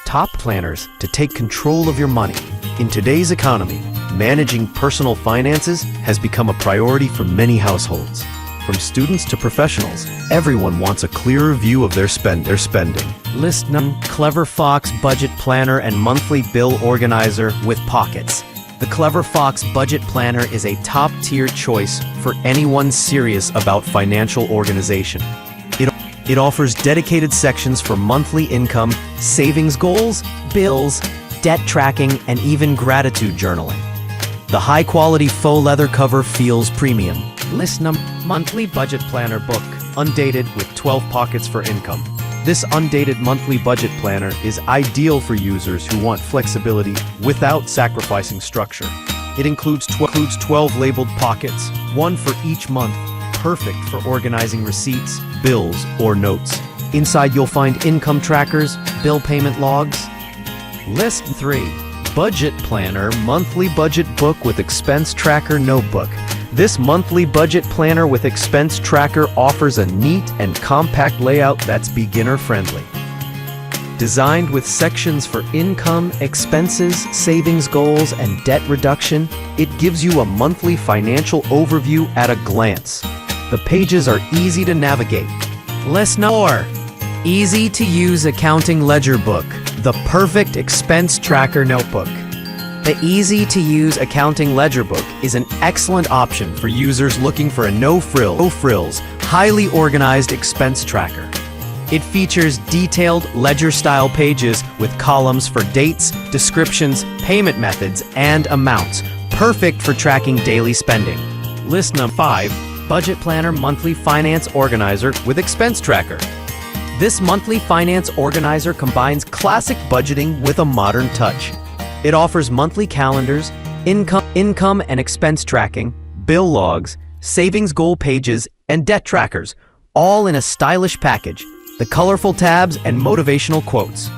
top planners to take control of your money. In today's economy, managing personal finances has become a priority for many households. From students to professionals, everyone wants a clearer view of their spending. List num Clever Fox Budget Planner and Monthly Bill Organizer with Pockets. The Clever Fox Budget Planner is a top-tier choice for anyone serious about financial organization. It offers dedicated sections for monthly income, savings goals, bills, debt tracking, and even gratitude journaling. The high-quality faux leather cover feels premium. List num Monthly Budget Planner book, undated with 12 pockets for income. This undated monthly budget planner is ideal for users who want flexibility without sacrificing structure. It includes 12 labeled pockets, one for each month, perfect for organizing receipts, bills, or notes. Inside you'll find income trackers, bill payment logs. List 3. Budget Planner Monthly Budget Book with Expense Tracker Notebook. This monthly budget planner with expense tracker offers a neat and compact layout that's beginner-friendly. Designed with sections for income, expenses, savings goals, and debt reduction, it gives you a monthly financial overview at a glance. The pages are easy to navigate. List more. Easy-to-use accounting ledger book, the perfect expense tracker notebook. The easy-to-use accounting ledger book is an excellent option for users looking for a no-frills, highly organized expense tracker. It features detailed ledger-style pages with columns for dates, descriptions, payment methods, and amounts, perfect for tracking daily spending. List number 5. Budget Planner Monthly Finance Organizer with Expense Tracker. This monthly finance organizer combines classic budgeting with a modern touch. It offers monthly calendars, income and expense tracking, bill logs, savings goal pages, and debt trackers, all in a stylish package. The colorful tabs and motivational quotes.